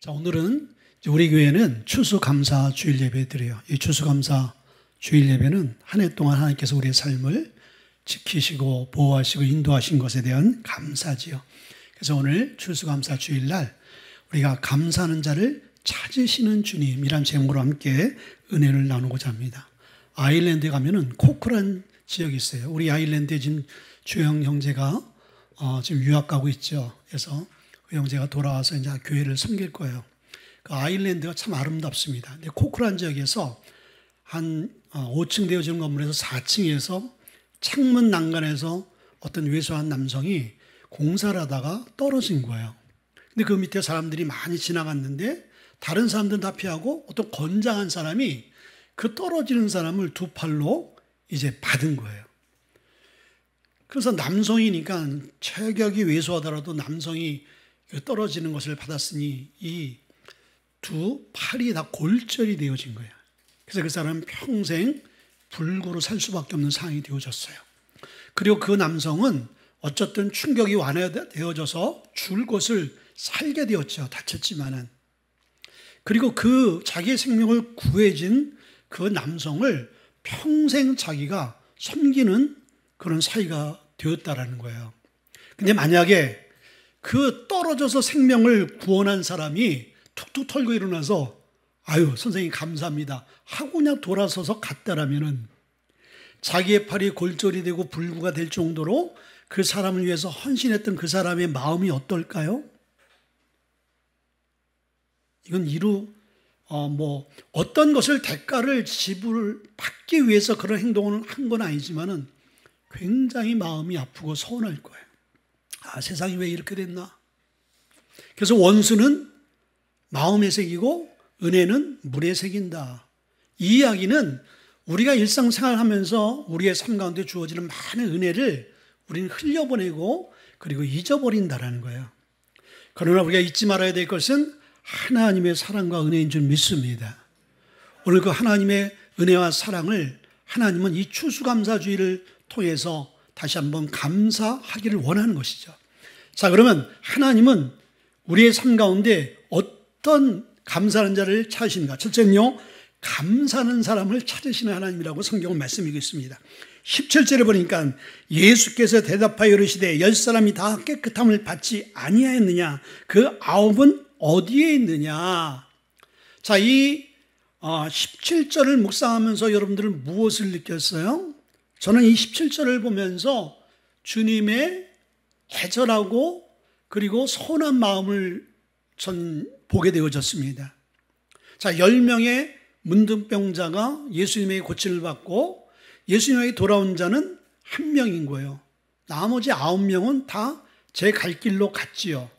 자, 오늘은 우리 교회는 추수감사 주일 예배 드려요. 이 추수감사 주일 예배는 한 해 동안 하나님께서 우리의 삶을 지키시고 보호하시고 인도하신 것에 대한 감사지요. 그래서 오늘 추수감사 주일날 우리가 감사하는 자를 찾으시는 주님이란 제목으로 함께 은혜를 나누고자 합니다. 아일랜드에 가면은 코크란 지역이 있어요. 우리 아일랜드에 지금 주영 형제가 지금 유학 가고 있죠. 그래서 그 형제가 돌아와서 이제 교회를 섬길 거예요. 그 아일랜드가 참 아름답습니다. 근데 코크란 지역에서 한 5층 되어지는 건물에서 4층에서 창문 난간에서 어떤 왜소한 남성이 공사를 하다가 떨어진 거예요. 근데 그 밑에 사람들이 많이 지나갔는데 다른 사람들은 다 피하고 어떤 건장한 사람이 그 떨어지는 사람을 두 팔로 이제 받은 거예요. 그래서 남성이니까 체격이 왜소하더라도 남성이 떨어지는 것을 받았으니 이 두 팔이 다 골절이 되어진 거예요. 그래서 그 사람은 평생 불구로 살 수밖에 없는 상황이 되어졌어요. 그리고 그 남성은 어쨌든 충격이 완화되어져서 죽을 것을 살게 되었죠. 다쳤지만은. 그리고 그 자기의 생명을 구해진 그 남성을 평생 자기가 섬기는 그런 사이가 되었다라는 거예요. 근데 만약에 그 떨어져서 생명을 구원한 사람이 툭툭 털고 일어나서 아유 선생님 감사합니다 하고 그냥 돌아서서 갔다라면은 자기의 팔이 골절이 되고 불구가 될 정도로 그 사람을 위해서 헌신했던 그 사람의 마음이 어떨까요? 이건 어떤 것을 대가를 받기 위해서 그런 행동을 한 건 아니지만은 굉장히 마음이 아프고 서운할 거예요. 아, 세상이 왜 이렇게 됐나? 그래서 원수는 마음에 새기고 은혜는 물에 새긴다. 이 이야기는 우리가 일상생활하면서 우리의 삶 가운데 주어지는 많은 은혜를 우리는 흘려보내고 그리고 잊어버린다라는 거예요. 그러나 우리가 잊지 말아야 될 것은 하나님의 사랑과 은혜인 줄 믿습니다. 오늘 그 하나님의 은혜와 사랑을 하나님은 이 추수감사주의를 통해서 다시 한번 감사하기를 원하는 것이죠. 자, 그러면 하나님은 우리의 삶 가운데 어떤 감사하는 자를 찾으시는가? 첫째는요, 감사하는 사람을 찾으시는 하나님이라고 성경은 말씀하고 있습니다. 17절에 보니까 예수께서 대답하여 이르시되 10사람이 다 깨끗함을 받지 아니하였느냐? 그 9은 어디에 있느냐? 자, 이 17절을 묵상하면서 여러분들은 무엇을 느꼈어요? 저는 이 17절을 보면서 주님의 애절하고 그리고 선한 마음을 전 보게 되어졌습니다. 자, 10명의 문둥병자가 예수님에게 고침을 받고 예수님에게 돌아온 자는 1명인 거예요. 나머지 9명은 다 제 갈 길로 갔지요.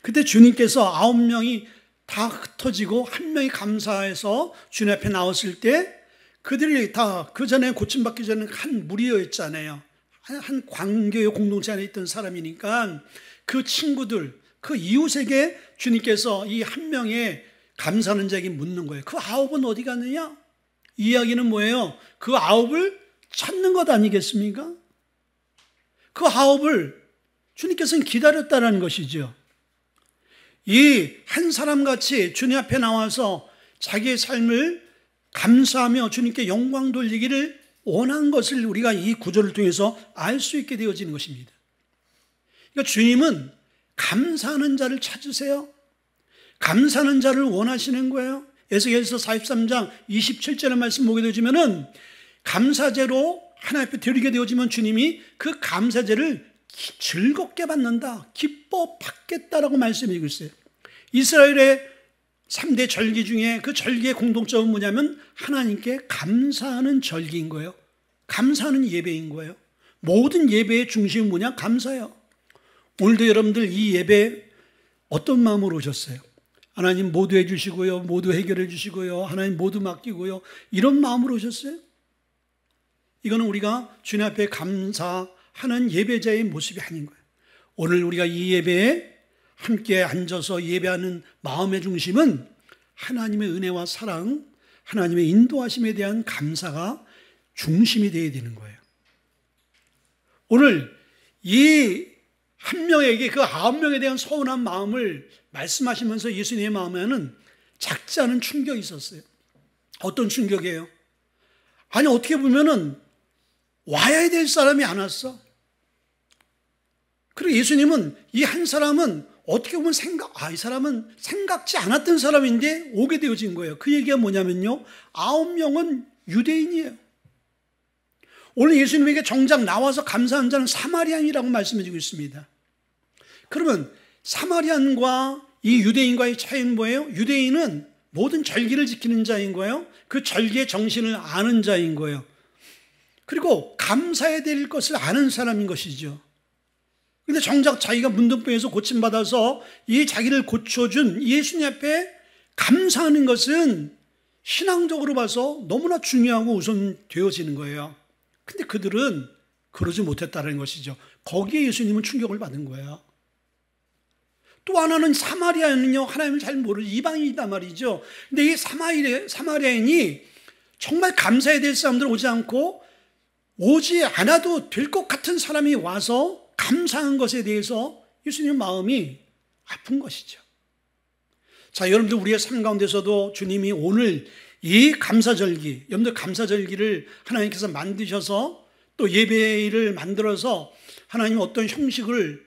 그때 주님께서 9명이 다 흩어지고 1명이 감사해서 주님 앞에 나왔을 때 그들이 다 그 전에 고침받기 전에 한 무리였잖아요. 한 광교의 공동체 안에 있던 사람이니까 그 친구들, 그 이웃에게 주님께서 이 1명의 감사하는 자에게 묻는 거예요. 그 9은 어디 갔느냐? 이 이야기는 뭐예요? 그 9을 찾는 것 아니겠습니까? 그 9을 주님께서는 기다렸다는 것이죠. 이 한 사람같이 주님 앞에 나와서 자기의 삶을 감사하며 주님께 영광 돌리기를 원한 것을 우리가 이 구절을 통해서 알 수 있게 되어지는 것입니다. 그러니까 주님은 감사하는 자를 찾으세요. 감사하는 자를 원하시는 거예요. 에스겔서 43장 27절의 말씀 보게 되어지면은 감사제로 하나님 앞에 드리게 되어지면 주님이 그 감사제를 즐겁게 받는다, 기뻐 받겠다라고 말씀하고 있어요. 이스라엘의 3대 절기 중에 그 절기의 공통점은 뭐냐면 하나님께 감사하는 절기인 거예요. 감사하는 예배인 거예요. 모든 예배의 중심은 뭐냐? 감사예요. 오늘도 여러분들 이 예배에 어떤 마음으로 오셨어요? 하나님 모두 해주시고요, 모두 해결해 주시고요, 하나님 모두 맡기고요, 이런 마음으로 오셨어요? 이거는 우리가 주님 앞에 감사하는 예배자의 모습이 아닌 거예요. 오늘 우리가 이 예배에 함께 앉아서 예배하는 마음의 중심은 하나님의 은혜와 사랑, 하나님의 인도하심에 대한 감사가 중심이 되어야 되는 거예요. 오늘 이 한 명에게 그 9명에 대한 서운한 마음을 말씀하시면서 예수님의 마음에는 작지 않은 충격이 있었어요. 어떤 충격이에요? 아니, 어떻게 보면은 와야 될 사람이 안 왔어. 그리고 예수님은 이 한 사람은 어떻게 보면 이 사람은 생각지 않았던 사람인데 오게 되어진 거예요. 그 얘기가 뭐냐면요, 9명은 유대인이에요. 오늘 예수님에게 정작 나와서 감사한 자는 사마리안이라고 말씀해 주고 있습니다. 그러면 사마리안과 이 유대인과의 차이는 뭐예요? 유대인은 모든 절기를 지키는 자인 거예요. 그 절기의 정신을 아는 자인 거예요. 그리고 감사해야 될 것을 아는 사람인 것이죠. 근데 정작 자기가 문둥병에서 고침받아서 이 자기를 고쳐준 예수님 앞에 감사하는 것은 신앙적으로 봐서 너무나 중요하고 우선되어지는 거예요. 근데 그들은 그러지 못했다는 것이죠. 거기에 예수님은 충격을 받은 거예요. 또 하나는 사마리아인은요, 하나님을 잘 모르는 이방인이단 말이죠. 근데 이 사마리아인이 정말 감사해야 될 사람들 오지 않고 오지 않아도 될 것 같은 사람이 와서 감사한 것에 대해서 예수님 마음이 아픈 것이죠. 자, 여러분들 우리의 삶 가운데서도 주님이 오늘 이 감사절기, 여러분들 감사절기를 하나님께서 만드셔서 또 예배를 만들어서 하나님 어떤 형식을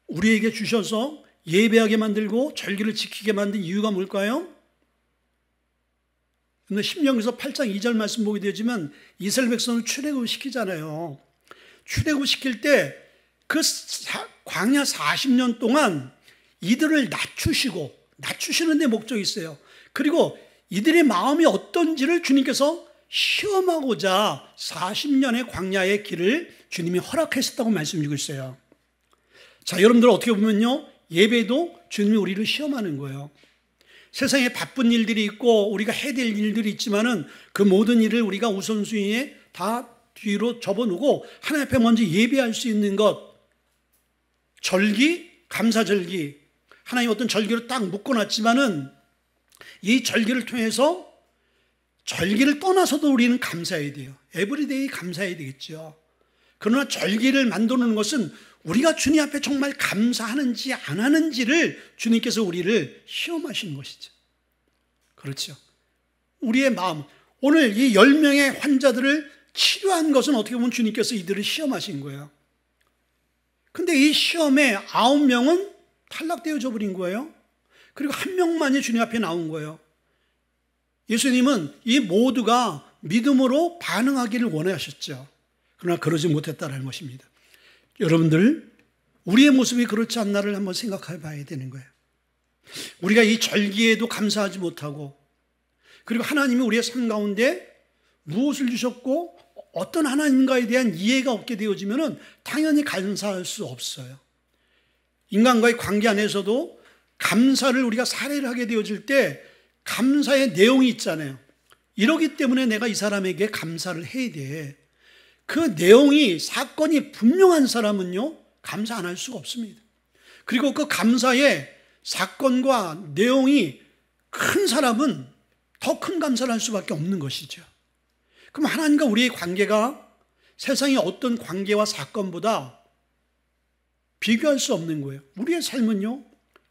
우리에게 주셔서 예배하게 만들고 절기를 지키게 만든 이유가 뭘까요? 신명기서 8장 2절 말씀 보게 되지만 이스라엘 백성을 출애굽시키잖아요. 출애굽시킬 때 그 광야 40년 동안 이들을 낮추시는 데 목적이 있어요. 그리고 이들의 마음이 어떤지를 주님께서 시험하고자 40년의 광야의 길을 주님이 허락하셨다고 말씀드리고 있어요. 자, 여러분들 어떻게 보면요, 예배도 주님이 우리를 시험하는 거예요. 세상에 바쁜 일들이 있고 우리가 해야 될 일들이 있지만은 그 모든 일을 우리가 우선순위에 다 뒤로 접어놓고 하나님 앞에 먼저 예배할 수 있는 것, 절기, 감사절기, 하나님 어떤 절기로 딱 묶어놨지만은 이 절기를 통해서 절기를 떠나서도 우리는 감사해야 돼요. 에브리데이 감사해야 되겠죠. 그러나 절기를 만들어 놓는 것은 우리가 주님 앞에 정말 감사하는지 안 하는지를 주님께서 우리를 시험하시는 것이죠. 그렇죠. 우리의 마음, 오늘 이 10명의 환자들을 치료한 것은 어떻게 보면 주님께서 이들을 시험하신 거예요. 근데 이 시험에 9명은 탈락되어져 버린 거예요. 그리고 한 명만이 주님 앞에 나온 거예요. 예수님은 이 모두가 믿음으로 반응하기를 원하셨죠. 그러나 그러지 못했다는 것입니다. 여러분들, 우리의 모습이 그렇지 않나를 한번 생각해 봐야 되는 거예요. 우리가 이 절기에도 감사하지 못하고, 그리고 하나님이 우리의 삶 가운데 무엇을 주셨고 어떤 하나님과에 대한 이해가 없게 되어지면 당연히 감사할 수 없어요. 인간과의 관계 안에서도 감사를 우리가 사례를 하게 되어질 때 감사의 내용이 있잖아요. 이러기 때문에 내가 이 사람에게 감사를 해야 돼. 그 내용이, 사건이 분명한 사람은요, 감사 안 할 수가 없습니다. 그리고 그 감사의 사건과 내용이 큰 사람은 더 큰 감사를 할 수밖에 없는 것이죠. 그럼 하나님과 우리의 관계가 세상의 어떤 관계와 사건보다 비교할 수 없는 거예요. 우리의 삶은요,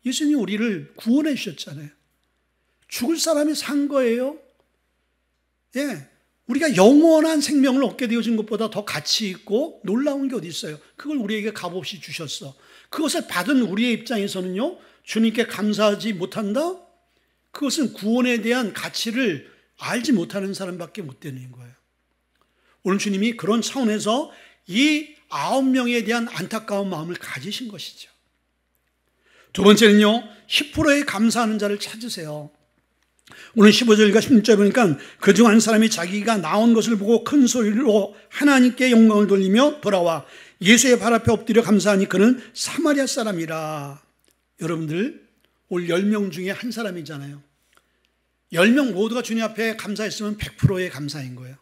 예수님이 우리를 구원해 주셨잖아요. 죽을 사람이 산 거예요. 예, 우리가 영원한 생명을 얻게 되어진 것보다 더 가치 있고 놀라운 게 어디 있어요? 그걸 우리에게 값없이 주셨어. 그것을 받은 우리의 입장에서는요, 주님께 감사하지 못한다? 그것은 구원에 대한 가치를 알지 못하는 사람밖에 못 되는 거예요. 오늘 주님이 그런 차원에서 이 9명에 대한 안타까운 마음을 가지신 것이죠. 두 번째는요, 10%의 감사하는 자를 찾으세요. 오늘 15절과 16절 보니까 그중 한 사람이 자기가 나온 것을 보고 큰 소리로 하나님께 영광을 돌리며 돌아와 예수의 발 앞에 엎드려 감사하니 그는 사마리아 사람이라. 여러분들, 오늘 10명 중에 한 사람이잖아요. 10명 모두가 주님 앞에 감사했으면 100%의 감사인 거예요.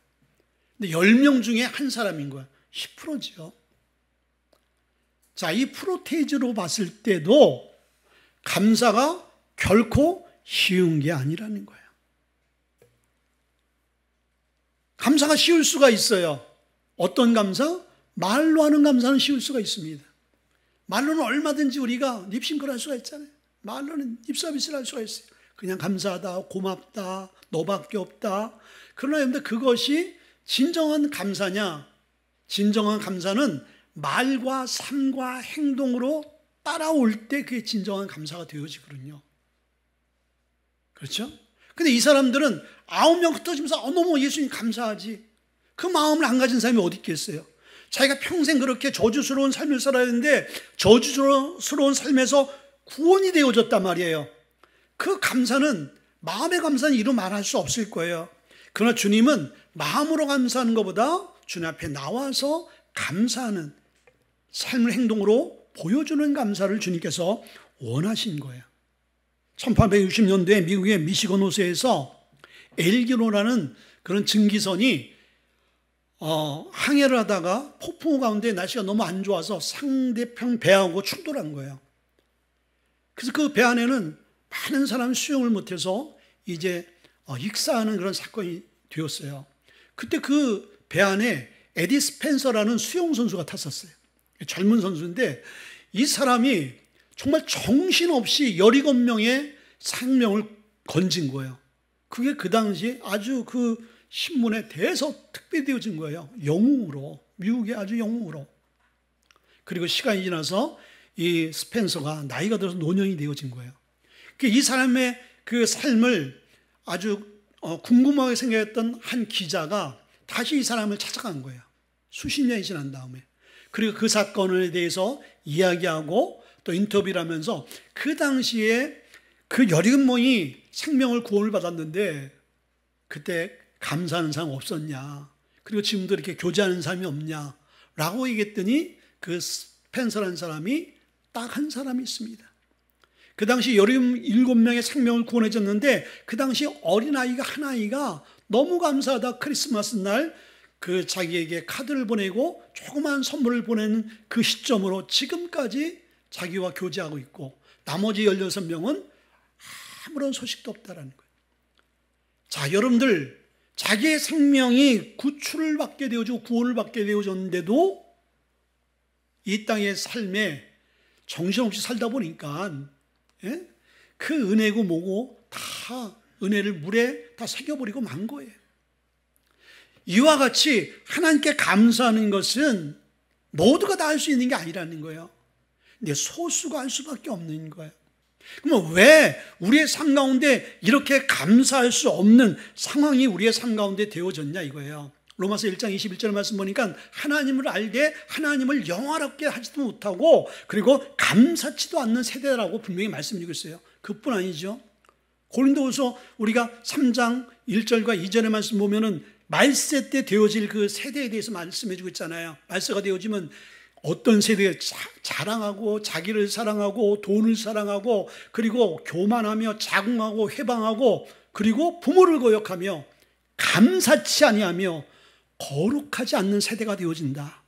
근데 10명 중에 한 사람인 거예요. 10%죠. 자, 이 프로테이즈로 봤을 때도 감사가 결코 쉬운 게 아니라는 거예요. 감사가 쉬울 수가 있어요. 어떤 감사? 말로 하는 감사는 쉬울 수가 있습니다. 말로는 얼마든지 우리가 립싱크를 할 수가 있잖아요. 말로는 립서비스를 할 수가 있어요. 그냥 감사하다, 고맙다, 너밖에 없다. 그러나 여러분들, 그것이 진정한 감사냐? 진정한 감사는 말과 삶과 행동으로 따라올 때 그게 진정한 감사가 되어지거든요. 그렇죠? 근데 이 사람들은 9명 흩어지면서 너무 예수님 감사하지, 그 마음을 안 가진 사람이 어디 있겠어요? 자기가 평생 그렇게 저주스러운 삶을 살아야 하는데 저주스러운 삶에서 구원이 되어졌단 말이에요. 그 감사는, 마음의 감사는 이루 말할 수 없을 거예요. 그러나 주님은 마음으로 감사하는 것보다 주님 앞에 나와서 감사하는 삶을 행동으로 보여주는 감사를 주님께서 원하신 거예요. 1860년도에 미국의 미시건 호수에서 엘기노라는 그런 증기선이 항해를 하다가 폭풍우 가운데 날씨가 너무 안 좋아서 상대편 배하고 충돌한 거예요. 그래서 그 배 안에는 많은 사람이 수영을 못해서 이제 익사하는 그런 사건이 되었어요. 그때 그 배 안에 에디 스펜서라는 수영 선수가 탔었어요. 젊은 선수인데 이 사람이 정말 정신없이 17명의 생명을 건진 거예요. 그게 그 당시 아주 그 신문에 대서특필 되어진 거예요. 영웅으로, 미국의 아주 영웅으로. 그리고 시간이 지나서 이 스펜서가 나이가 들어서 노년이 되어진 거예요. 이 사람의 그 삶을 아주 궁금하게 생각했던 한 기자가 다시 이 사람을 찾아간 거예요. 수십 년이 지난 다음에. 그리고 그 사건에 대해서 이야기하고 또 인터뷰를 하면서 그 당시에 그 17명이 생명을 구원을 받았는데 그때 감사하는 사람 없었냐, 그리고 지금도 이렇게 교제하는 사람이 없냐 라고 얘기했더니 그 스펜서라는 사람이 딱 한 사람이 있습니다. 그 당시 17명의 생명을 구원해 줬는데 그 당시 어린아이가 하나이가 너무 감사하다 크리스마스 날 그 자기에게 카드를 보내고 조그만 선물을 보내는 그 시점으로 지금까지 자기와 교제하고 있고, 나머지 16명은 아무런 소식도 없다라는 거예요. 자, 여러분들, 자기의 생명이 구출을 받게 되어지고 구원을 받게 되어졌는데도 이 땅의 삶에 정신없이 살다 보니까 그 은혜고 뭐고 다 은혜를 물에 다 새겨버리고 만 거예요. 이와 같이 하나님께 감사하는 것은 모두가 다 할 수 있는 게 아니라는 거예요. 근데 소수가 할 수밖에 없는 거예요. 그러면 왜 우리의 삶 가운데 이렇게 감사할 수 없는 상황이 우리의 삶 가운데 되어졌냐 이거예요. 로마서 1장 21절 말씀 보니까 하나님을 알되 하나님을 영화롭게 하지도 못하고 그리고 감사치도 않는 세대라고 분명히 말씀드리고 있어요. 그뿐 아니죠. 고린도후서 우리가 3장 1절과 2절의 말씀 보면은 말세 때 되어질 그 세대에 대해서 말씀해 주고 있잖아요. 말세가 되어지면 어떤 세대에 자랑하고 자기를 사랑하고 돈을 사랑하고 그리고 교만하며 자궁하고 회방하고 그리고 부모를 거역하며 감사치 아니하며 거룩하지 않는 세대가 되어진다.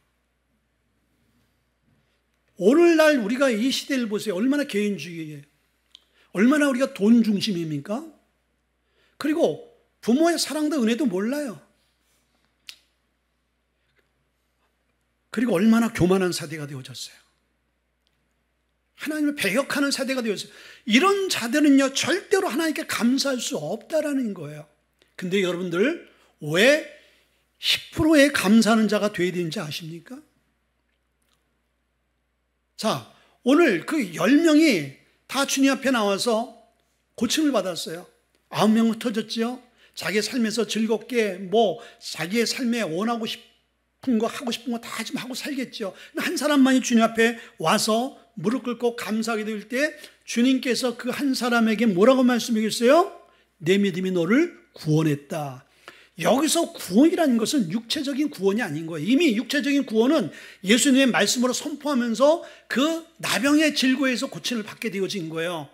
오늘날 우리가 이 시대를 보세요. 얼마나 개인주의예요. 얼마나 우리가 돈 중심입니까? 그리고 부모의 사랑도 은혜도 몰라요. 그리고 얼마나 교만한 세대가 되어졌어요. 하나님을 배격하는 세대가 되었어요. 이런 자들은요 절대로 하나님께 감사할 수 없다라는 거예요. 근데 여러분들 왜 10%의 감사하는 자가 되어야 되는지 아십니까? 자, 오늘 그 10명이 다 주님 앞에 나와서 고침을 받았어요. 9명 흩어졌죠. 자기의 삶에서 즐겁게 자기의 삶에 원하고 싶은 거 하고 싶은 거 다 좀 하고 살겠죠. 한 사람만이 주님 앞에 와서 무릎 꿇고 감사하게 될 때 주님께서 그 한 사람에게 뭐라고 말씀하셨어요? 내 믿음이 너를 구원했다. 여기서 구원이라는 것은 육체적인 구원이 아닌 거예요. 이미 육체적인 구원은 예수님의 말씀으로 선포하면서 그 나병의 질고에서 고침을 받게 되어진 거예요.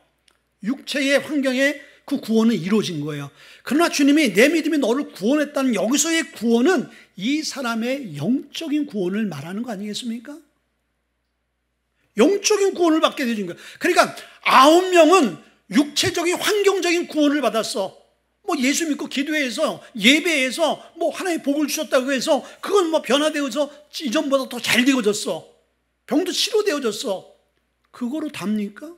육체의 환경에 그 구원은 이루어진 거예요. 그러나 주님이 내 믿음이 너를 구원했다는 여기서의 구원은 이 사람의 영적인 구원을 말하는 거 아니겠습니까? 영적인 구원을 받게 되어진 거예요. 그러니까 9명은 육체적인 환경적인 구원을 받았어. 예수 믿고 기도해서 예배해서 하나님의 복을 주셨다고 해서 그건 변화되어서 이전보다 더 잘 되어졌어. 병도 치료되어졌어. 그거로 답니까?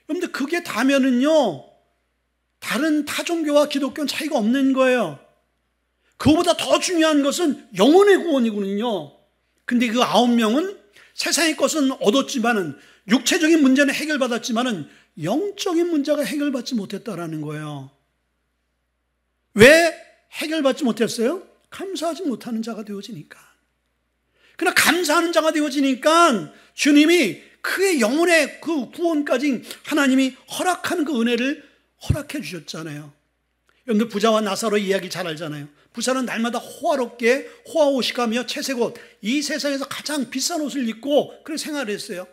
여러분들 그게 다면은요, 다른 타종교와 기독교는 차이가 없는 거예요. 그거보다 더 중요한 것은 영혼의 구원이거든요. 근데 그 9명은 세상의 것은 얻었지만은, 육체적인 문제는 해결받았지만은 영적인 문제가 해결받지 못했다라는 거예요. 왜 해결받지 못했어요? 감사하지 못하는 자가 되어지니까. 그러나 감사하는 자가 되어지니까 주님이 그의 영혼의 그 구원까지 하나님이 허락하는 그 은혜를 허락해 주셨잖아요. 여러분들 부자와 나사로 이야기 잘 알잖아요. 부자는 날마다 호화롭게 호화옷이가며 채색옷, 이 세상에서 가장 비싼 옷을 입고 그렇게 생활을 했어요.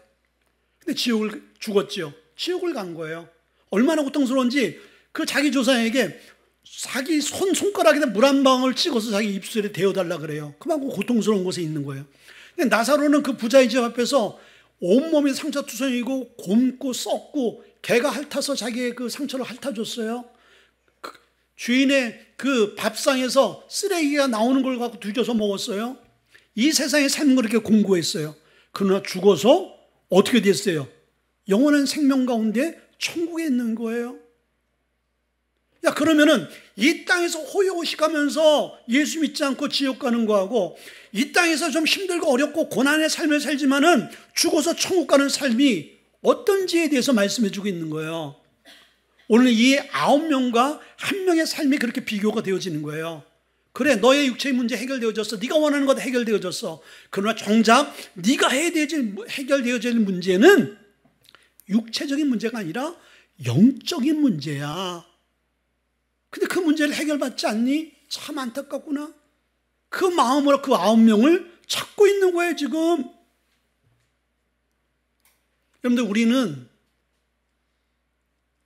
근데 지옥을 죽었죠. 지옥을 간 거예요. 얼마나 고통스러운지 그 자기 조상에게 자기 손가락에다 물 한 방울 찍어서 자기 입술에 대어달라 그래요. 그만큼 고통스러운 곳에 있는 거예요. 근데 나사로는 그 부자의 집 앞에서 온몸이 상처투성이고 곪고 썩고 개가 핥아서 자기의 그 상처를 핥아줬어요. 그 주인의 그 밥상에서 쓰레기가 나오는 걸 갖고 뒤져서 먹었어요. 이 세상의 삶은 그렇게 공고했어요. 그러나 죽어서 어떻게 됐어요? 영원한 생명 가운데 천국에 있는 거예요. 야, 그러면은 이 땅에서 호요호식하면서 예수 믿지 않고 지옥 가는 거하고, 이 땅에서 좀 힘들고 어렵고 고난의 삶을 살지만은 죽어서 천국 가는 삶이 어떤지에 대해서 말씀해 주고 있는 거예요. 오늘 이 9명과 1명의 삶이 그렇게 비교가 되어지는 거예요. 그래, 너의 육체의 문제 해결되어졌어. 네가 원하는 것 해결되어졌어. 그러나 정작 네가 해결되어질 문제는 육체적인 문제가 아니라 영적인 문제야. 근데 그 문제를 해결받지 않니? 참 안타깝구나. 그 마음으로 그 9명을 찾고 있는 거예요, 지금. 여러분들, 우리는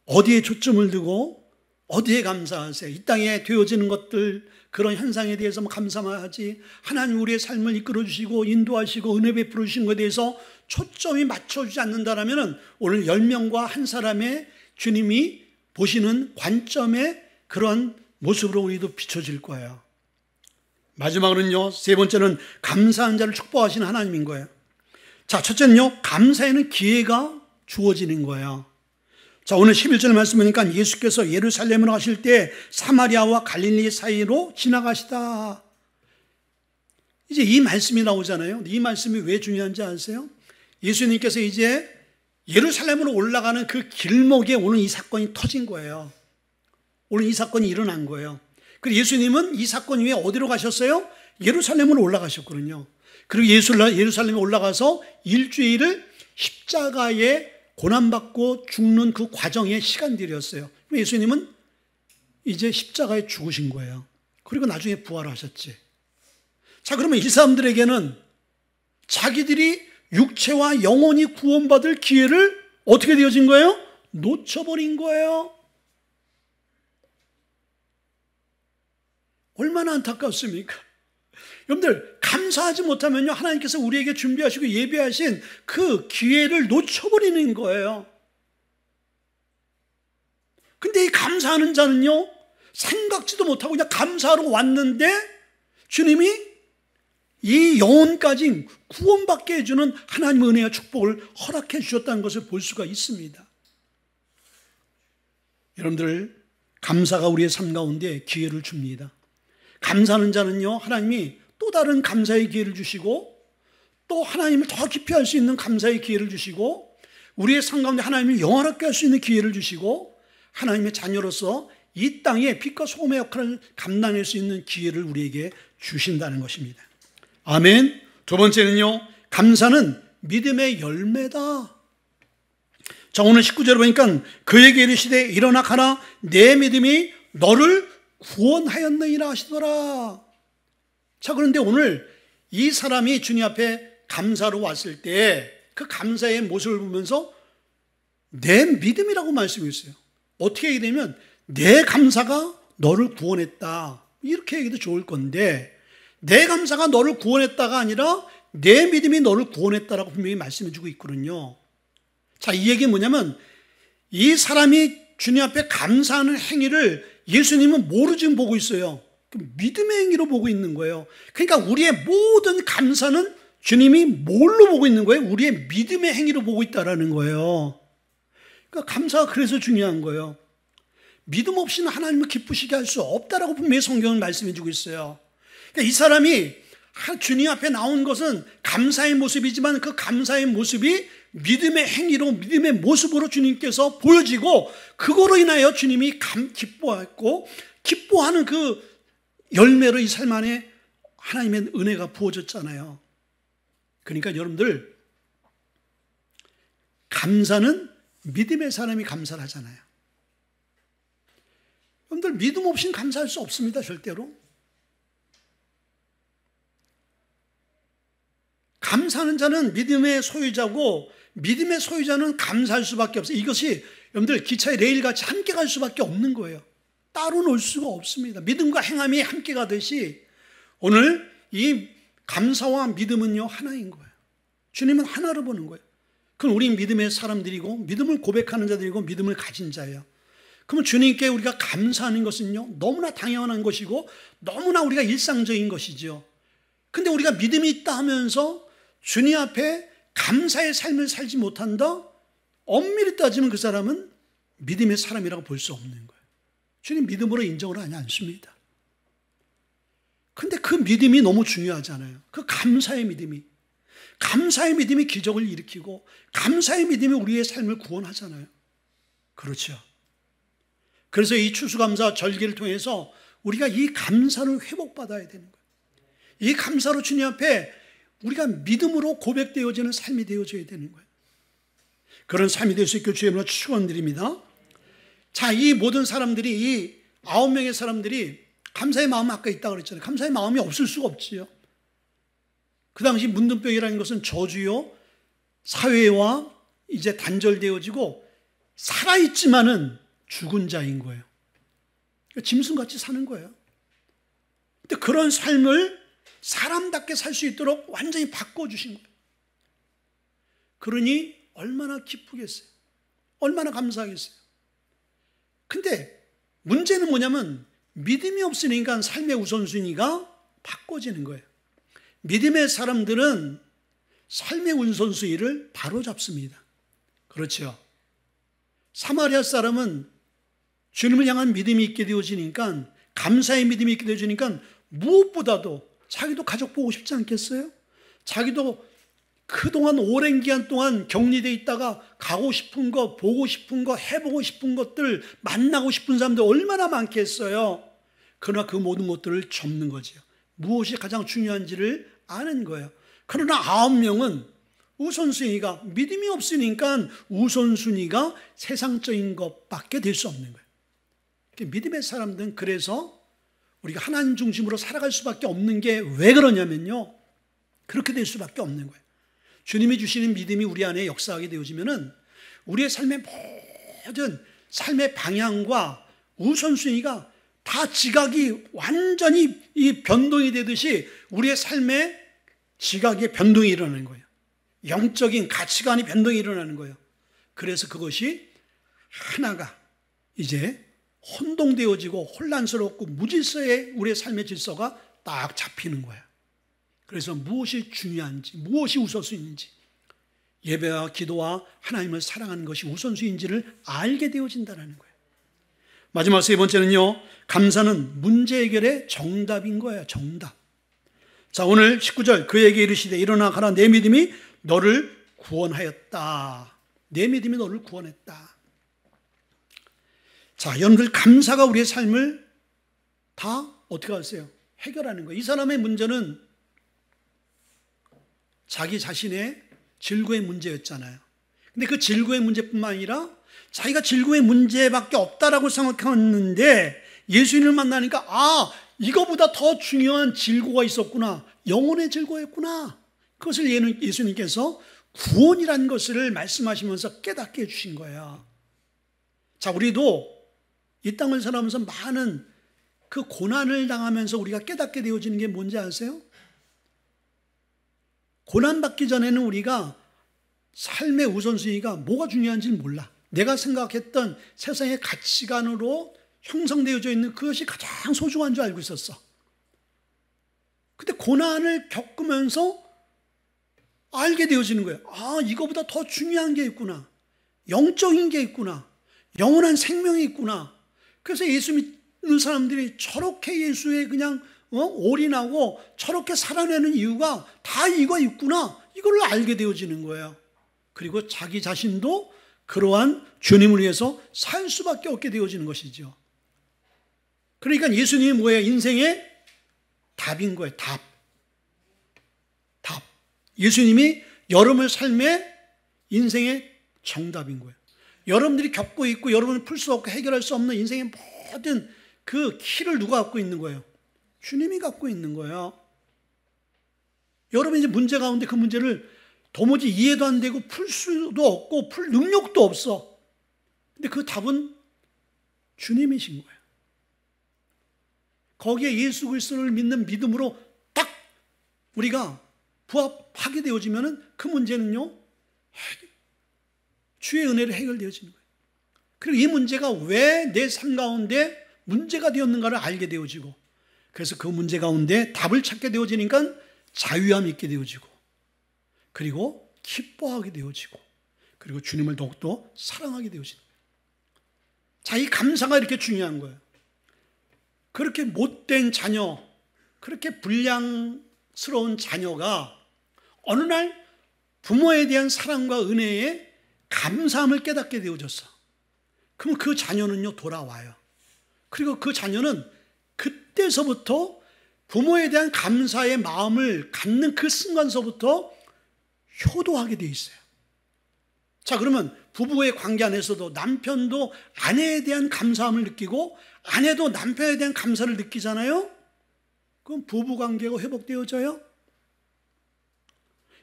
어디에 초점을 두고 어디에 감사하세요? 이 땅에 되어지는 것들, 그런 현상에 대해서 감사만 하지, 하나님 우리의 삶을 이끌어 주시고 인도하시고 은혜 베풀어 주신 것에 대해서 초점이 맞춰주지 않는다면 오늘 10명과 한 사람의 주님이 보시는 관점의 그런 모습으로 우리도 비춰질 거예요. 마지막으로는요, 세 번째는 감사한 자를 축복하시는 하나님인 거예요. 자, 첫째는요, 감사에는 기회가 주어지는 거예요. 자, 오늘 11절 말씀 보니까 예수께서 예루살렘으로 가실 때 사마리아와 갈릴리 사이로 지나가시다. 이제 이 말씀이 나오잖아요. 이 말씀이 왜 중요한지 아세요? 예수님께서 이제 예루살렘으로 올라가는 그 길목에 오늘 이 사건이 터진 거예요. 오늘 이 사건이 일어난 거예요. 그리고 예수님은 이 사건 이후에 어디로 가셨어요? 예루살렘으로 올라가셨거든요. 그리고 예루살렘에 올라가서 일주일을 십자가에 고난받고 죽는 그 과정의 시간들이었어요. 예수님은 이제 십자가에 죽으신 거예요. 그리고 나중에 부활하셨지. 자, 그러면 이 사람들에게는 자기들이 육체와 영혼이 구원받을 기회를 어떻게 되어진 거예요? 놓쳐버린 거예요. 얼마나 안타깝습니까? 여러분들, 감사하지 못하면요, 하나님께서 우리에게 준비하시고 예비하신 그 기회를 놓쳐버리는 거예요. 근데 이 감사하는 자는요, 생각지도 못하고 그냥 감사하러 왔는데 주님이 이 영혼까지 구원받게 해주는 하나님의 은혜와 축복을 허락해 주셨다는 것을 볼 수가 있습니다. 여러분들, 감사가 우리의 삶 가운데 기회를 줍니다. 감사하는 자는요, 하나님이 또 다른 감사의 기회를 주시고, 또 하나님을 더 깊이 할 수 있는 감사의 기회를 주시고, 우리의 삶 가운데 하나님을 영원하게 할 수 있는 기회를 주시고, 하나님의 자녀로서 이 땅에 빛과 소금의 역할을 감당할 수 있는 기회를 우리에게 주신다는 것입니다. 아멘. 두 번째는요, 감사는 믿음의 열매다. 자, 오늘 19절에 보니까 그에게 이르시되 일어나 가라, 내 믿음이 너를 구원하였느니라 하시더라. 자, 그런데 오늘 이 사람이 주님 앞에 감사로 왔을 때 그 감사의 모습을 보면서 내 믿음이라고 말씀했어요. 어떻게 얘기되면 내 감사가 너를 구원했다, 이렇게 얘기도 좋을 건데, 내 감사가 너를 구원했다가 아니라 내 믿음이 너를 구원했다라고 분명히 말씀해 주고 있거든요. 자, 이 얘기는 뭐냐면 이 사람이 주님 앞에 감사하는 행위를 예수님은 뭐로 지금 보고 있어요? 믿음의 행위로 보고 있는 거예요. 그러니까 우리의 모든 감사는 주님이 뭘로 보고 있는 거예요? 우리의 믿음의 행위로 보고 있다라는 거예요. 그러니까 감사가 그래서 중요한 거예요. 믿음 없이는 하나님을 기쁘시게 할 수 없다라고 분명히 성경은 말씀해 주고 있어요. 그러니까 이 사람이 주님 앞에 나온 것은 감사의 모습이지만 그 감사의 모습이 믿음의 행위로, 믿음의 모습으로 주님께서 보여지고, 그거로 인하여 주님이 기뻐했고, 기뻐하는 그 열매로 이 삶 안에 하나님의 은혜가 부어졌잖아요. 그러니까 여러분들, 감사는 믿음의 사람이 감사를 하잖아요. 여러분들, 믿음 없이는 감사할 수 없습니다, 절대로. 감사하는 자는 믿음의 소유자고, 믿음의 소유자는 감사할 수밖에 없어요. 이것이 여러분들 기차에 레일같이 함께 갈 수밖에 없는 거예요. 따로 놀 수가 없습니다. 믿음과 행함이 함께 가듯이 오늘 이 감사와 믿음은요, 하나인 거예요. 주님은 하나로 보는 거예요. 그럼 우리 믿음의 사람들이고, 믿음을 고백하는 자들이고, 믿음을 가진 자예요. 그러면 주님께 우리가 감사하는 것은요, 너무나 당연한 것이고, 너무나 우리가 일상적인 것이죠. 근데 우리가 믿음이 있다 하면서 주님 앞에 감사의 삶을 살지 못한다? 엄밀히 따지면 그 사람은 믿음의 사람이라고 볼 수 없는 거예요. 주님 믿음으로 인정을 하지 않습니다. 근데 그 믿음이 너무 중요하잖아요. 그 감사의 믿음이. 감사의 믿음이 기적을 일으키고, 감사의 믿음이 우리의 삶을 구원하잖아요. 그렇죠. 그래서 이 추수감사 절기를 통해서 우리가 이 감사를 회복받아야 되는 거예요. 이 감사로 주님 앞에 우리가 믿음으로 고백되어지는 삶이 되어져야 되는 거예요. 그런 삶이 될 수 있게 주의 이름으로 축원드립니다. 자, 이 모든 사람들이, 이 9명의 사람들이 감사의 마음이 아까 있다고 그랬잖아요. 감사의 마음이 없을 수가 없지요. 그 당시 문둥병이라는 것은 저주요, 사회와 이제 단절되어지고 살아있지만은 죽은 자인 거예요. 그러니까 짐승같이 사는 거예요. 근데 그런 삶을 사람답게 살 수 있도록 완전히 바꿔주신 거예요. 그러니 얼마나 기쁘겠어요. 얼마나 감사하겠어요. 근데 문제는 뭐냐면 믿음이 없으니까 삶의 우선순위가 바꿔지는 거예요. 믿음의 사람들은 삶의 우선순위를 바로잡습니다. 그렇죠. 사마리아 사람은 주님을 향한 믿음이 있게 되어지니까, 감사의 믿음이 있게 되어지니까 무엇보다도 자기도 가족 보고 싶지 않겠어요? 자기도 그동안 오랜 기간 동안 격리되어 있다가 가고 싶은 거, 보고 싶은 거, 해보고 싶은 것들, 만나고 싶은 사람들 얼마나 많겠어요? 그러나 그 모든 것들을 접는 거죠. 무엇이 가장 중요한지를 아는 거예요. 그러나 9명은 우선순위가, 믿음이 없으니까 우선순위가 세상적인 것밖에 될 수 없는 거예요. 믿음의 사람들은 그래서 우리가 하나님 중심으로 살아갈 수밖에 없는 게 왜 그러냐면요, 그렇게 될 수밖에 없는 거예요. 주님이 주시는 믿음이 우리 안에 역사하게 되어지면은 우리의 삶의 모든 삶의 방향과 우선순위가 다 지각이 완전히 이 변동이 되듯이 우리의 삶의 지각의 변동이 일어나는 거예요. 영적인 가치관이 변동이 일어나는 거예요. 그래서 그것이 하나가 이제 혼동되어지고 혼란스럽고 무질서의 우리의 삶의 질서가 딱 잡히는 거예요. 그래서 무엇이 중요한지, 무엇이 우선순위인지, 예배와 기도와 하나님을 사랑하는 것이 우선순위인지를 알게 되어진다는 거예요. 마지막 세 번째는요, 감사는 문제 해결의 정답인 거예요. 정답. 자, 오늘 19절, 그에게 이르시되 일어나 가라, 내 믿음이 너를 구원하였다. 내 믿음이 너를 구원했다. 자, 여러분들, 감사가 우리의 삶을 다 어떻게 하세요? 해결하는 거예요. 이 사람의 문제는 자기 자신의 질고의 문제였잖아요. 근데 그 질고의 문제뿐만 아니라 자기가 질고의 문제밖에 없다라고 생각했는데 예수님을 만나니까, 아, 이거보다 더 중요한 질고가 있었구나. 영혼의 질고였구나. 그것을 예수님께서 구원이라는 것을 말씀하시면서 깨닫게 해주신 거예요. 자, 우리도 이 땅을 살아가면서 많은 그 고난을 당하면서 우리가 깨닫게 되어지는 게 뭔지 아세요? 고난받기 전에는 우리가 삶의 우선순위가 뭐가 중요한지는 몰라. 내가 생각했던 세상의 가치관으로 형성되어져 있는 그것이 가장 소중한 줄 알고 있었어. 근데 고난을 겪으면서 알게 되어지는 거예요. 아, 이거보다 더 중요한 게 있구나. 영적인 게 있구나. 영원한 생명이 있구나. 그래서 예수 믿는 사람들이 저렇게 예수에 그냥 올인하고 저렇게 살아내는 이유가 다 이거 있구나. 이걸 알게 되어지는 거예요. 그리고 자기 자신도 그러한 주님을 위해서 살 수밖에 없게 되어지는 것이죠. 그러니까 예수님이 뭐예요? 인생의 답인 거예요. 답. 예수님이 여러분의 삶의 인생의 정답인 거예요. 여러분들이 겪고 있고 여러분은 풀 수 없고 해결할 수 없는 인생의 모든 그 키를 누가 갖고 있는 거예요? 주님이 갖고 있는 거예요. 여러분이 이제 문제 가운데 그 문제를 도무지 이해도 안 되고 풀 수도 없고 풀 능력도 없어. 근데 그 답은 주님이신 거예요. 거기에 예수 그리스도를 믿는 믿음으로 딱 우리가 부합하게 되어지면은 그 문제는요, 주의 은혜로 해결되어지는 거예요. 그리고 이 문제가 왜 내 삶 가운데 문제가 되었는가를 알게 되어지고, 그래서 그 문제 가운데 답을 찾게 되어지니까 자유함이 있게 되어지고, 그리고 기뻐하게 되어지고, 그리고 주님을 더욱더 사랑하게 되어지는 거예요. 자, 이 감사가 이렇게 중요한 거예요. 그렇게 못된 자녀, 그렇게 불량스러운 자녀가 어느 날 부모에 대한 사랑과 은혜에 감사함을 깨닫게 되어졌어. 그럼 그 자녀는요, 돌아와요. 그리고 그 자녀는 그때서부터 부모에 대한 감사의 마음을 갖는 그 순간서부터 효도하게 되어 있어요. 자, 그러면 부부의 관계 안에서도 남편도 아내에 대한 감사함을 느끼고 아내도 남편에 대한 감사를 느끼잖아요. 그럼 부부 관계가 회복되어져요.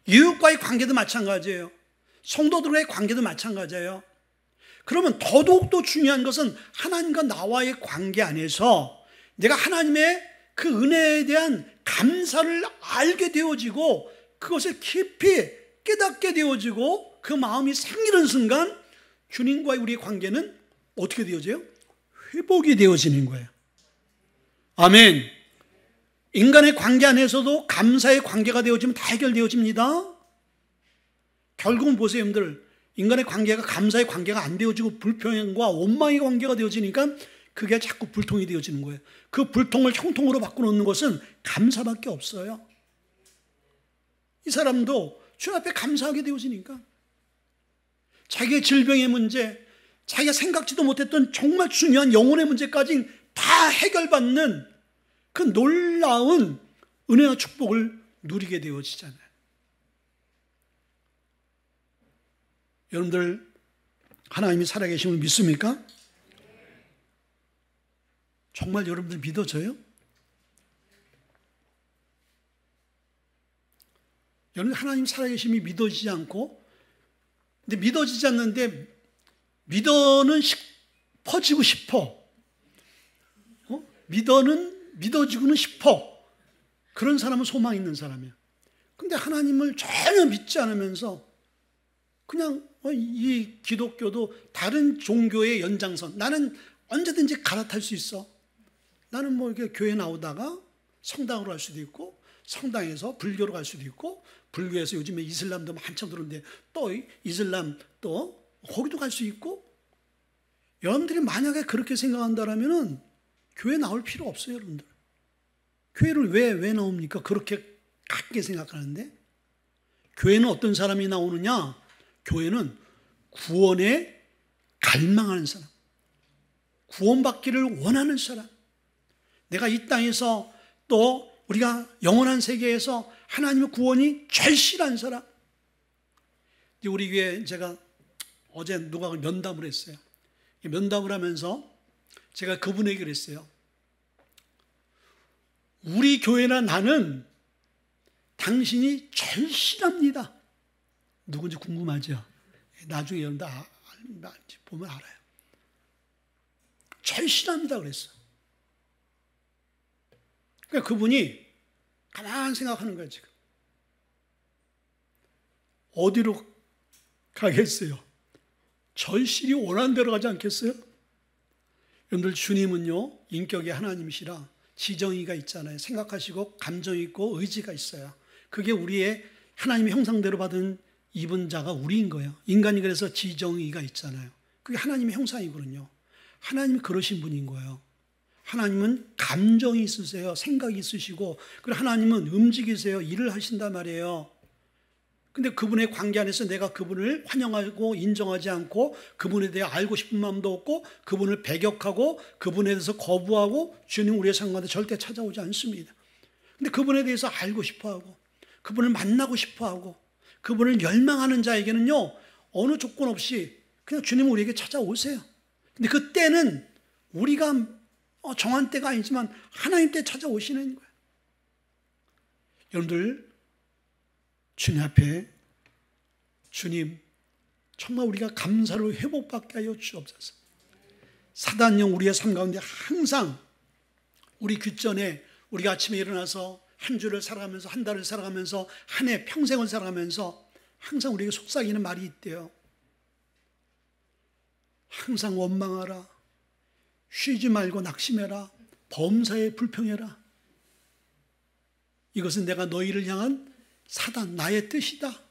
이웃과의 관계도 마찬가지예요. 성도들과의 관계도 마찬가지예요. 그러면 더더욱더 중요한 것은 하나님과 나와의 관계 안에서 내가 하나님의 그 은혜에 대한 감사를 알게 되어지고 그것을 깊이 깨닫게 되어지고 그 마음이 생기는 순간 주님과의 우리의 관계는 어떻게 되어져요? 회복이 되어지는 거예요. 아멘. 인간의 관계 안에서도 감사의 관계가 되어지면 다 해결되어집니다. 결국은 보세요, 여러분들. 인간의 관계가 감사의 관계가 안 되어지고 불평과 원망의 관계가 되어지니까 그게 자꾸 불통이 되어지는 거예요. 그 불통을 형통으로 바꿔놓는 것은 감사밖에 없어요. 이 사람도 주 앞에 감사하게 되어지니까 자기의 질병의 문제, 자기가 생각지도 못했던 정말 중요한 영혼의 문제까지 다 해결받는 그 놀라운 은혜와 축복을 누리게 되어지잖아요. 여러분들 하나님이 살아계심을 믿습니까? 정말 여러분들 믿어져요? 여러분 하나님 살아계심이 믿어지지 않고, 근데 믿어지지 않는데 믿어는 싶어지고 싶어. 믿어지고는 싶어. 그런 사람은 소망 있는 사람이야. 근데 하나님을 전혀 믿지 않으면서 그냥 이 기독교도 다른 종교의 연장선, 나는 언제든지 갈아탈 수 있어. 나는 뭐 이렇게 교회 나오다가 성당으로 갈 수도 있고, 성당에서 불교로 갈 수도 있고, 불교에서 요즘에 이슬람도 한참 들었는데 또 이슬람 또 거기도 갈 수 있고. 여러분들이 만약에 그렇게 생각한다라면은 교회 나올 필요 없어요, 여러분들. 교회를 왜 나옵니까? 그렇게 갖게 생각하는데. 교회는 어떤 사람이 나오느냐? 교회는 구원에 갈망하는 사람, 구원받기를 원하는 사람, 내가 이 땅에서 또 우리가 영원한 세계에서 하나님의 구원이 절실한 사람. 우리 교회 제가 어제 누가 면담을 했어요. 면담을 하면서 제가 그분에게 그랬어요. 우리 교회나 나는 당신이 절실합니다. 누군지 궁금하죠? 나중에 여러분들 보면 알아요. 절실합니다 그랬어. 그러니까 그분이 가만히 생각하는 거예요. 지금 어디로 가겠어요? 절실히 원하는 대로 가지 않겠어요? 여러분들 주님은요 인격이 하나님이시라 지정의가 있잖아요. 생각하시고 감정이 있고 의지가 있어요. 그게 우리의 하나님의 형상대로 받은 입은 자가 우리인 거예요. 인간이 그래서 지정의가 있잖아요. 그게 하나님의 형상이거든요. 하나님이 그러신 분인 거예요. 하나님은 감정이 있으세요. 생각이 있으시고, 그리고 하나님은 움직이세요. 일을 하신단 말이에요. 근데 그분의 관계 안에서 내가 그분을 환영하고 인정하지 않고 그분에 대해 알고 싶은 마음도 없고 그분을 배격하고 그분에 대해서 거부하고 주님 우리의 삶 가운데 절대 찾아오지 않습니다. 근데 그분에 대해서 알고 싶어하고 그분을 만나고 싶어하고 그분을 열망하는 자에게는요, 어느 조건 없이 그냥 주님 우리에게 찾아오세요. 근데 그때는 우리가 정한 때가 아니지만 하나님 때 찾아오시는 거예요. 여러분들, 주님 앞에 주님 정말 우리가 감사로 회복받게 하여 주옵소서. 사단령 우리의 삶 가운데 항상 우리 귓전에 우리가 아침에 일어나서 한 주를 살아가면서 한 달을 살아가면서 한 해 평생을 살아가면서 항상 우리에게 속삭이는 말이 있대요. 항상 원망하라, 쉬지 말고 낙심해라, 범사에 불평해라. 이것은 내가 너희를 향한 사단, 나의 뜻이다.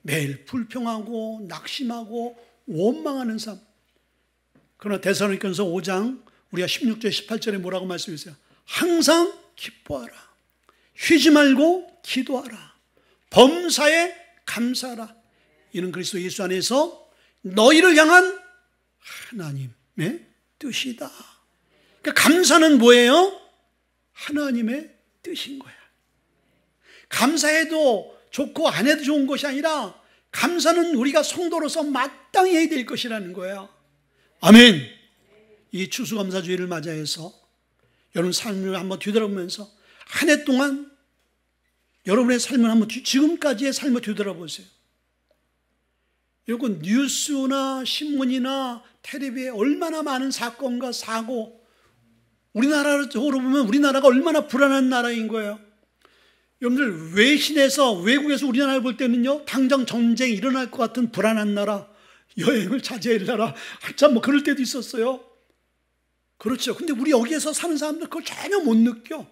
매일 불평하고 낙심하고 원망하는 삶. 그러나 데살로니가서 5장 우리가 16절 18절에 뭐라고 말씀했어요? 항상 기뻐하라, 쉬지 말고 기도하라, 범사에 감사하라. 이는 그리스도 예수 안에서 너희를 향한 하나님의 뜻이다. 그러니까 감사는 뭐예요? 하나님의 뜻인 거야. 감사해도 좋고 안 해도 좋은 것이 아니라 감사는 우리가 성도로서 마땅히 해야 될 것이라는 거예요. 아멘. 이 추수감사주의를 맞이해서 여러분 삶을 한번 뒤돌아보면서 한 해 동안 여러분의 삶을 한번 지금까지의 삶을 뒤돌아보세요. 여러분 뉴스나 신문이나 텔레비에 얼마나 많은 사건과 사고, 우리나라로 보면 우리나라가 얼마나 불안한 나라인 거예요. 여러분들 외신에서 외국에서 우리나라를 볼 때는요, 당장 전쟁이 일어날 것 같은 불안한 나라, 여행을 자제할 나라, 한참 그럴 때도 있었어요. 그렇죠. 근데 우리 여기에서 사는 사람들 그걸 전혀 못 느껴.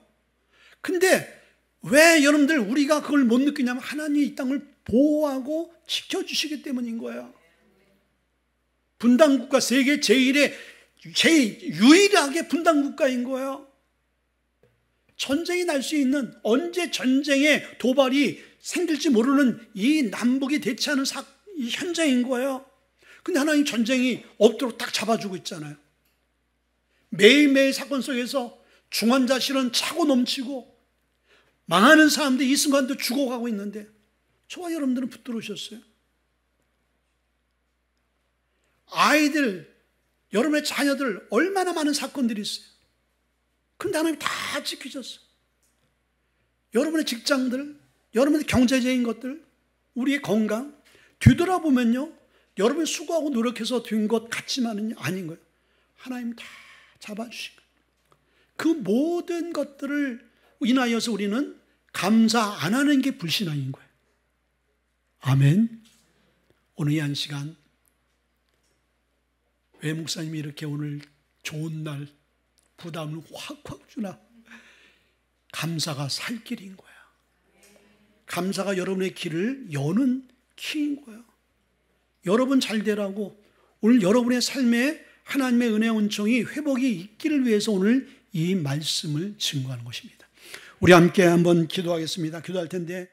근데 왜 여러분들 우리가 그걸 못 느끼냐면 하나님이 이 땅을 보호하고 지켜주시기 때문인 거예요. 분단국가, 세계 제일 유일하게 분단국가인 거예요. 전쟁이 날 수 있는, 언제 전쟁의 도발이 생길지 모르는 이 남북이 대치하는 이 현장인 거예요. 근데 하나님 전쟁이 없도록 딱 잡아주고 있잖아요. 매일매일 사건 속에서 중환자실은 차고 넘치고 망하는 사람들이 이 순간도 죽어가고 있는데 저와 여러분들은 붙들으셨어요. 아이들, 여러분의 자녀들 얼마나 많은 사건들이 있어요. 근데 하나님 다 지키셨어요. 여러분의 직장들, 여러분의 경제적인 것들, 우리의 건강 뒤돌아보면요, 여러분이 수고하고 노력해서 된 것 같지만은 아닌 거예요. 하나님 다 잡아주신 거예요. 그 모든 것들을 인하여서 우리는 감사 안 하는 게 불신앙인 거예요. 아멘. 오늘 이 한 시간 왜 목사님이 이렇게 오늘 좋은 날 부담을 확확 주나? 감사가 살 길인 거야. 감사가 여러분의 길을 여는 키인 거야. 여러분 잘 되라고 오늘 여러분의 삶에 하나님의 은혜와 은총이 회복이 있기를 위해서 오늘 이 말씀을 증거하는 것입니다. 우리 함께 한번 기도하겠습니다. 기도할 텐데